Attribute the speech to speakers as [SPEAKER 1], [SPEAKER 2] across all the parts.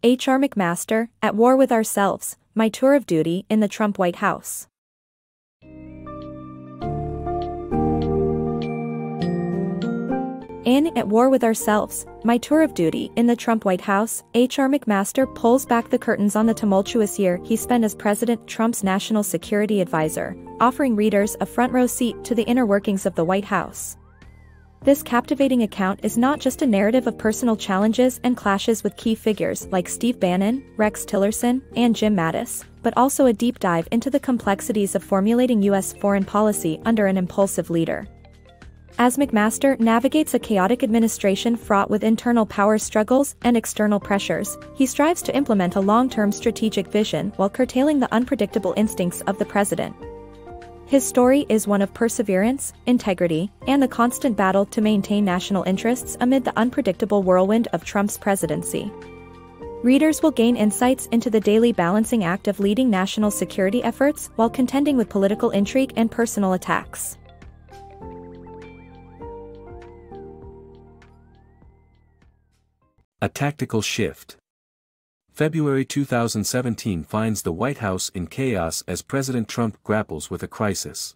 [SPEAKER 1] H.R. McMaster, At War with Ourselves, My Tour of Duty in the Trump White House. In At War with Ourselves, My Tour of Duty in the Trump White House, H.R. McMaster pulls back the curtains on the tumultuous year he spent as President Trump's national security advisor, offering readers a front-row seat to the inner workings of the White House. This captivating account is not just a narrative of personal challenges and clashes with key figures like Steve Bannon, Rex Tillerson, and Jim Mattis, but also a deep dive into the complexities of formulating U.S. foreign policy under an impulsive leader. As McMaster navigates a chaotic administration fraught with internal power struggles and external pressures, he strives to implement a long-term strategic vision while curtailing the unpredictable instincts of the president. His story is one of perseverance, integrity, and the constant battle to maintain national interests amid the unpredictable whirlwind of Trump's presidency. Readers will gain insights into the daily balancing act of leading national security efforts while contending with political intrigue and personal attacks.
[SPEAKER 2] A tactical shift. February 2017 finds the White House in chaos as President Trump grapples with a crisis.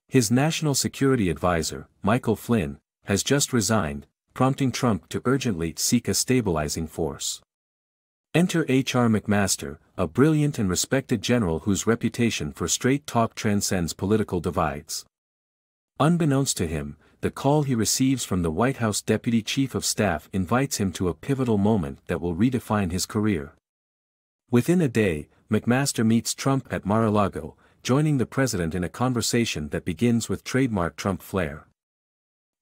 [SPEAKER 2] His national security advisor, Michael Flynn, has just resigned, prompting Trump to urgently seek a stabilizing force. Enter H.R. McMaster, a brilliant and respected general whose reputation for straight talk transcends political divides. Unbeknownst to him, the call he receives from the White House Deputy Chief of Staff invites him to a pivotal moment that will redefine his career. Within a day, McMaster meets Trump at Mar-a-Lago, joining the president in a conversation that begins with trademark Trump flair.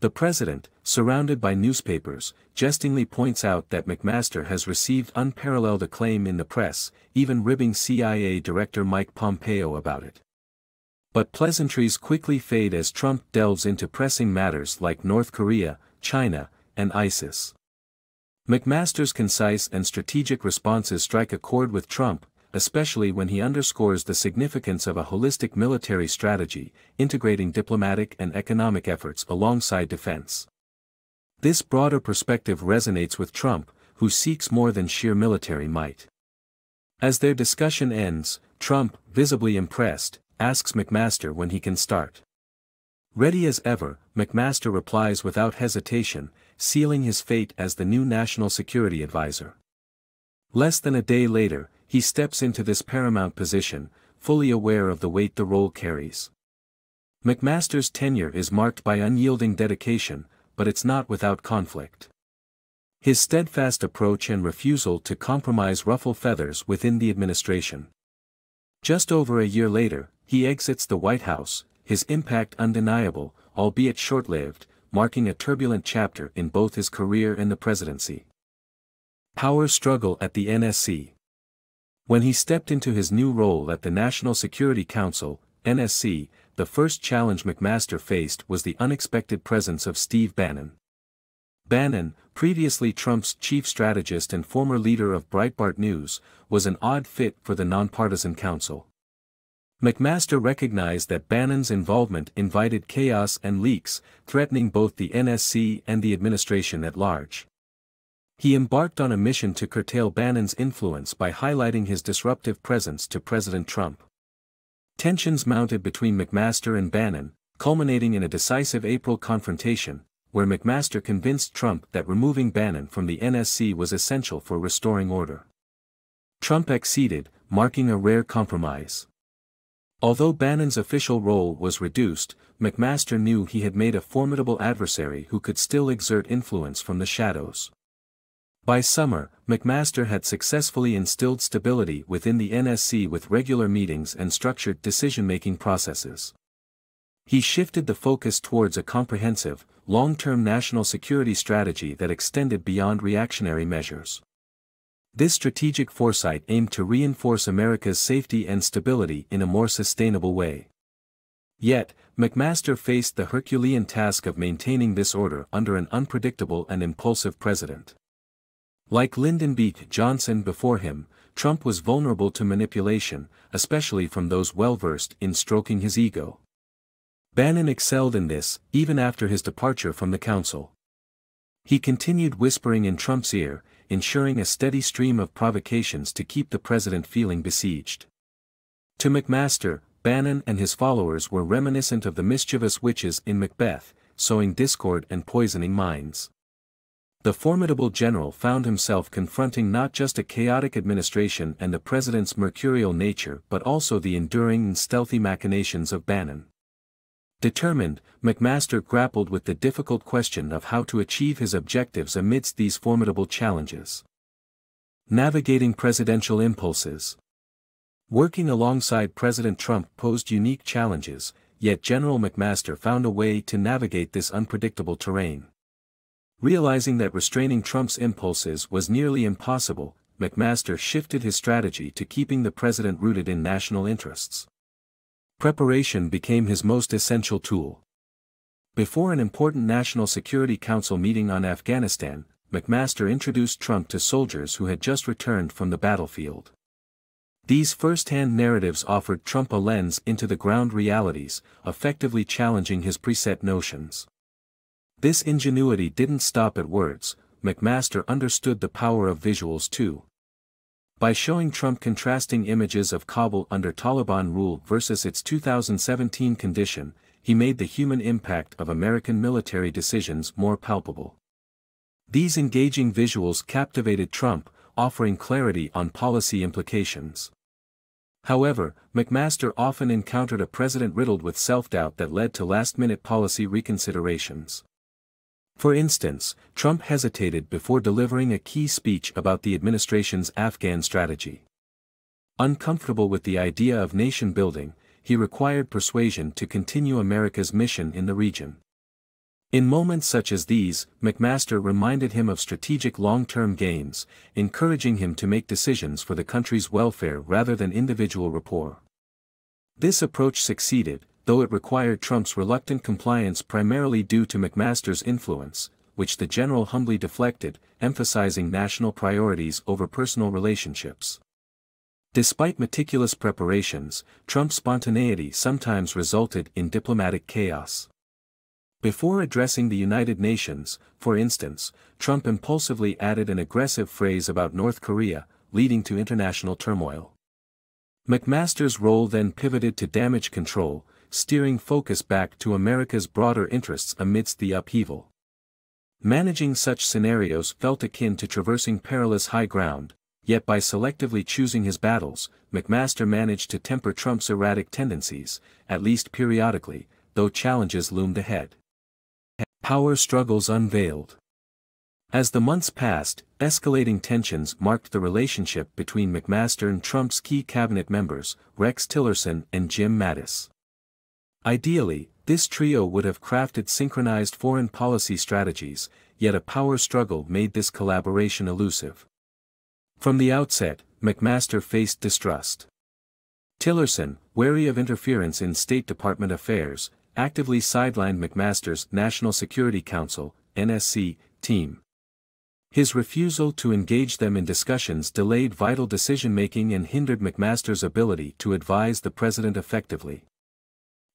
[SPEAKER 2] The president, surrounded by newspapers, jestingly points out that McMaster has received unparalleled acclaim in the press, even ribbing CIA Director Mike Pompeo about it. But pleasantries quickly fade as Trump delves into pressing matters like North Korea, China, and ISIS. McMaster's concise and strategic responses strike a chord with Trump, especially when he underscores the significance of a holistic military strategy, integrating diplomatic and economic efforts alongside defense. This broader perspective resonates with Trump, who seeks more than sheer military might. As their discussion ends, Trump, visibly impressed, asks McMaster when he can start. Ready as ever, McMaster replies without hesitation, sealing his fate as the new national security advisor. Less than a day later, he steps into this paramount position, fully aware of the weight the role carries. McMaster's tenure is marked by unyielding dedication, but it's not without conflict. His steadfast approach and refusal to compromise ruffle feathers within the administration. Just over a year later, he exits the White House, his impact undeniable, albeit short-lived, marking a turbulent chapter in both his career and the presidency. Power struggle at the NSC. When he stepped into his new role at the National Security Council, NSC, the first challenge McMaster faced was the unexpected presence of Steve Bannon. Bannon, previously Trump's chief strategist and former leader of Breitbart News, was an odd fit for the nonpartisan council. McMaster recognized that Bannon's involvement invited chaos and leaks, threatening both the NSC and the administration at large. He embarked on a mission to curtail Bannon's influence by highlighting his disruptive presence to President Trump. Tensions mounted between McMaster and Bannon, culminating in a decisive April confrontation, where McMaster convinced Trump that removing Bannon from the NSC was essential for restoring order. Trump acceded, marking a rare compromise. Although Bannon's official role was reduced, McMaster knew he had made a formidable adversary who could still exert influence from the shadows. By summer, McMaster had successfully instilled stability within the NSC with regular meetings and structured decision-making processes. He shifted the focus towards a comprehensive, long-term national security strategy that extended beyond reactionary measures. This strategic foresight aimed to reinforce America's safety and stability in a more sustainable way. Yet, McMaster faced the Herculean task of maintaining this order under an unpredictable and impulsive president. Like Lyndon B. Johnson before him, Trump was vulnerable to manipulation, especially from those well-versed in stroking his ego. Bannon excelled in this, even after his departure from the council. He continued whispering in Trump's ear, ensuring a steady stream of provocations to keep the president feeling besieged. To McMaster, Bannon and his followers were reminiscent of the mischievous witches in Macbeth, sowing discord and poisoning minds. The formidable general found himself confronting not just a chaotic administration and the president's mercurial nature but also the enduring and stealthy machinations of Bannon. Determined, McMaster grappled with the difficult question of how to achieve his objectives amidst these formidable challenges. Navigating presidential impulses. Working alongside President Trump posed unique challenges, yet General McMaster found a way to navigate this unpredictable terrain. Realizing that restraining Trump's impulses was nearly impossible, McMaster shifted his strategy to keeping the president rooted in national interests. Preparation became his most essential tool. Before an important National Security Council meeting on Afghanistan, McMaster introduced Trump to soldiers who had just returned from the battlefield. These first-hand narratives offered Trump a lens into the ground realities, effectively challenging his preset notions. This ingenuity didn't stop at words. McMaster understood the power of visuals too. By showing Trump contrasting images of Kabul under Taliban rule versus its 2017 condition, he made the human impact of American military decisions more palpable. These engaging visuals captivated Trump, offering clarity on policy implications. However, McMaster often encountered a president riddled with self-doubt that led to last-minute policy reconsiderations. For instance, Trump hesitated before delivering a key speech about the administration's Afghan strategy. Uncomfortable with the idea of nation-building, he required persuasion to continue America's mission in the region. In moments such as these, McMaster reminded him of strategic long-term gains, encouraging him to make decisions for the country's welfare rather than individual rapport. This approach succeeded, though it required Trump's reluctant compliance primarily due to McMaster's influence, which the general humbly deflected, emphasizing national priorities over personal relationships. Despite meticulous preparations, Trump's spontaneity sometimes resulted in diplomatic chaos. Before addressing the United Nations, for instance, Trump impulsively added an aggressive phrase about North Korea, leading to international turmoil. McMaster's role then pivoted to damage control, steering focus back to America's broader interests amidst the upheaval. Managing such scenarios felt akin to traversing perilous high ground, yet by selectively choosing his battles, McMaster managed to temper Trump's erratic tendencies, at least periodically, though challenges loomed ahead. Power struggles unveiled. As the months passed, escalating tensions marked the relationship between McMaster and Trump's key cabinet members, Rex Tillerson and Jim Mattis. Ideally, this trio would have crafted synchronized foreign policy strategies, yet a power struggle made this collaboration elusive. From the outset, McMaster faced distrust. Tillerson, wary of interference in State Department affairs, actively sidelined McMaster's National Security Council (NSC) team. His refusal to engage them in discussions delayed vital decision-making and hindered McMaster's ability to advise the president effectively.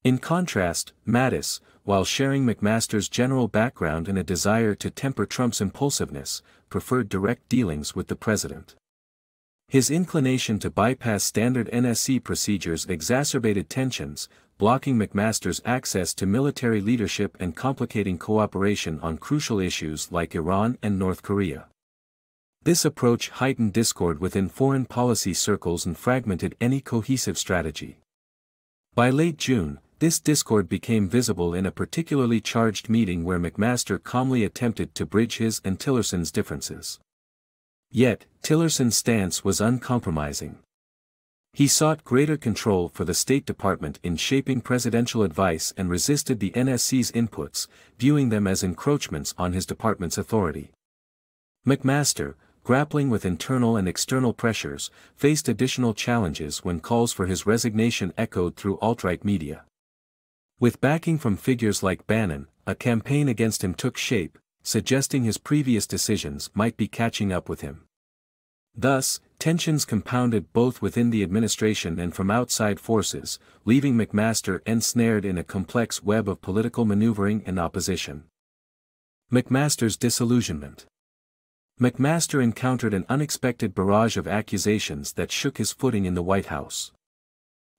[SPEAKER 2] In contrast, Mattis, while sharing McMaster's general background and a desire to temper Trump's impulsiveness, preferred direct dealings with the president. His inclination to bypass standard NSC procedures exacerbated tensions, blocking McMaster's access to military leadership and complicating cooperation on crucial issues like Iran and North Korea. This approach heightened discord within foreign policy circles and fragmented any cohesive strategy. By late June, this discord became visible in a particularly charged meeting where McMaster calmly attempted to bridge his and Tillerson's differences. Yet, Tillerson's stance was uncompromising. He sought greater control for the State Department in shaping presidential advice and resisted the NSC's inputs, viewing them as encroachments on his department's authority. McMaster, grappling with internal and external pressures, faced additional challenges when calls for his resignation echoed through alt-right media. With backing from figures like Bannon, a campaign against him took shape, suggesting his previous decisions might be catching up with him. Thus, tensions compounded both within the administration and from outside forces, leaving McMaster ensnared in a complex web of political maneuvering and opposition. McMaster's disillusionment. McMaster encountered an unexpected barrage of accusations that shook his footing in the White House.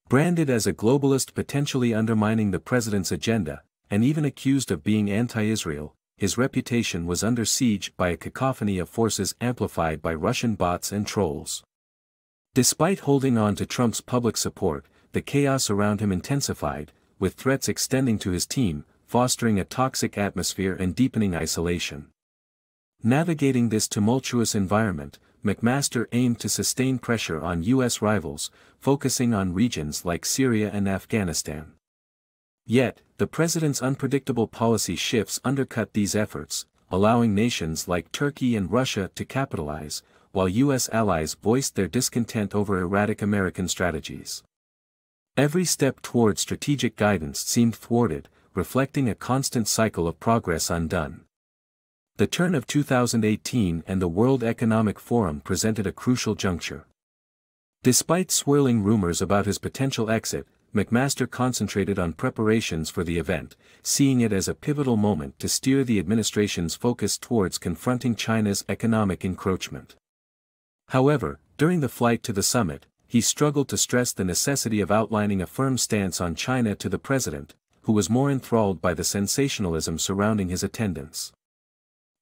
[SPEAKER 2] Branded as a globalist potentially undermining the president's agenda, and even accused of being anti-Israel, his reputation was under siege by a cacophony of forces amplified by Russian bots and trolls. Despite holding on to Trump's public support, the chaos around him intensified, with threats extending to his team, fostering a toxic atmosphere and deepening isolation. Navigating this tumultuous environment, McMaster aimed to sustain pressure on U.S. rivals, focusing on regions like Syria and Afghanistan. Yet, the president's unpredictable policy shifts undercut these efforts, allowing nations like Turkey and Russia to capitalize, while U.S. allies voiced their discontent over erratic American strategies. Every step toward strategic guidance seemed thwarted, reflecting a constant cycle of progress undone. The turn of 2018 and the World Economic Forum presented a crucial juncture. Despite swirling rumors about his potential exit, McMaster concentrated on preparations for the event, seeing it as a pivotal moment to steer the administration's focus towards confronting China's economic encroachment. However, during the flight to the summit, he struggled to stress the necessity of outlining a firm stance on China to the president, who was more enthralled by the sensationalism surrounding his attendance.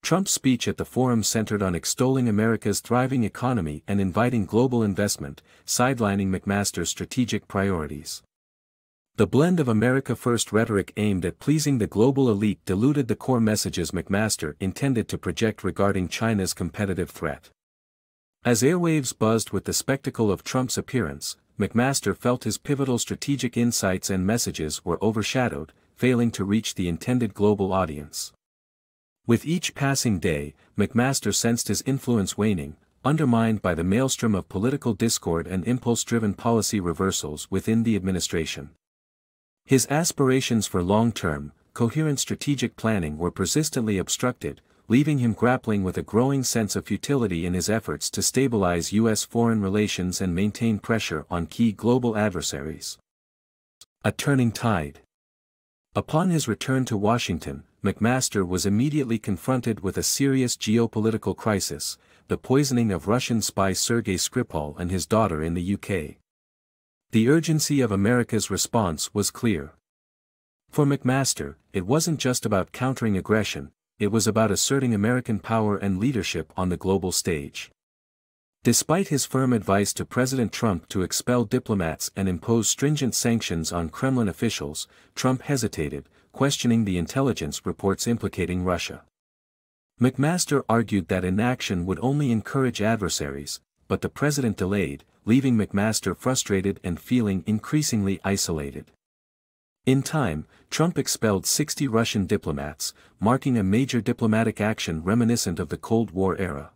[SPEAKER 2] Trump's speech at the forum centered on extolling America's thriving economy and inviting global investment, sidelining McMaster's strategic priorities. The blend of America First rhetoric aimed at pleasing the global elite diluted the core messages McMaster intended to project regarding China's competitive threat. As airwaves buzzed with the spectacle of Trump's appearance, McMaster felt his pivotal strategic insights and messages were overshadowed, failing to reach the intended global audience. With each passing day, McMaster sensed his influence waning, undermined by the maelstrom of political discord and impulse-driven policy reversals within the administration. His aspirations for long-term, coherent strategic planning were persistently obstructed, leaving him grappling with a growing sense of futility in his efforts to stabilize U.S. foreign relations and maintain pressure on key global adversaries. A turning tide. Upon his return to Washington, McMaster was immediately confronted with a serious geopolitical crisis, the poisoning of Russian spy Sergei Skripal and his daughter in the UK. The urgency of America's response was clear. For McMaster, it wasn't just about countering aggression, it was about asserting American power and leadership on the global stage. Despite his firm advice to President Trump to expel diplomats and impose stringent sanctions on Kremlin officials, Trump hesitated, questioning the intelligence reports implicating Russia. McMaster argued that inaction would only encourage adversaries, but the president delayed, leaving McMaster frustrated and feeling increasingly isolated. In time, Trump expelled 60 Russian diplomats, marking a major diplomatic action reminiscent of the Cold War era.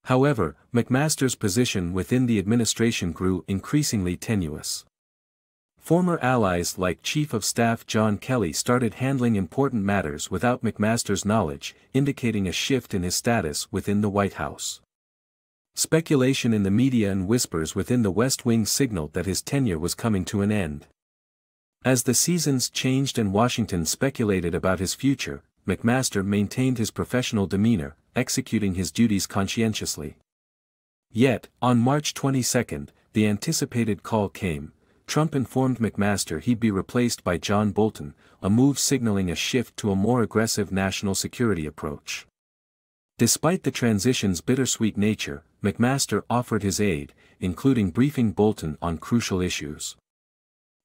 [SPEAKER 2] However, McMaster's position within the administration grew increasingly tenuous. Former allies like Chief of Staff John Kelly started handling important matters without McMaster's knowledge, indicating a shift in his status within the White House. Speculation in the media and whispers within the West Wing signaled that his tenure was coming to an end. As the seasons changed and Washington speculated about his future, McMaster maintained his professional demeanor, executing his duties conscientiously. Yet, on March 22, the anticipated call came. Trump informed McMaster he'd be replaced by John Bolton, a move signaling a shift to a more aggressive national security approach. Despite the transition's bittersweet nature, McMaster offered his aid, including briefing Bolton on crucial issues.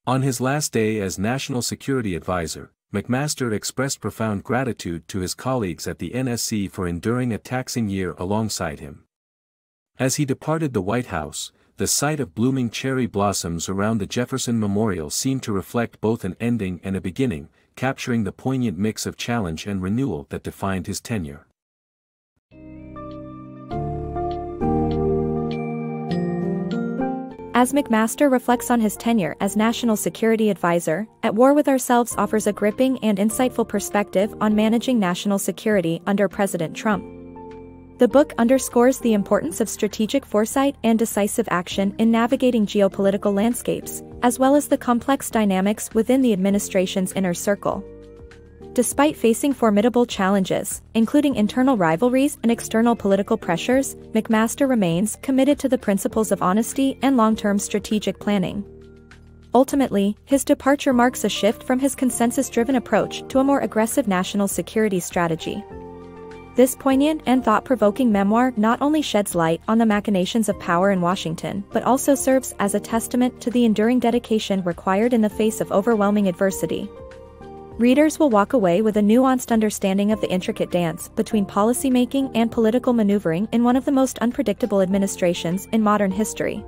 [SPEAKER 2] On his last day as National Security Advisor, McMaster expressed profound gratitude to his colleagues at the NSC for enduring a taxing year alongside him. As he departed the White House, the sight of blooming cherry blossoms around the Jefferson Memorial seemed to reflect both an ending and a beginning, capturing the poignant mix of challenge and renewal that defined his tenure.
[SPEAKER 1] As McMaster reflects on his tenure as National Security Advisor, At War with Ourselves offers a gripping and insightful perspective on managing national security under President Trump. The book underscores the importance of strategic foresight and decisive action in navigating geopolitical landscapes, as well as the complex dynamics within the administration's inner circle. Despite facing formidable challenges, including internal rivalries and external political pressures, McMaster remains committed to the principles of honesty and long-term strategic planning. Ultimately, his departure marks a shift from his consensus-driven approach to a more aggressive national security strategy. This poignant and thought-provoking memoir not only sheds light on the machinations of power in Washington but also serves as a testament to the enduring dedication required in the face of overwhelming adversity. Readers will walk away with a nuanced understanding of the intricate dance between policymaking and political maneuvering in one of the most unpredictable administrations in modern history.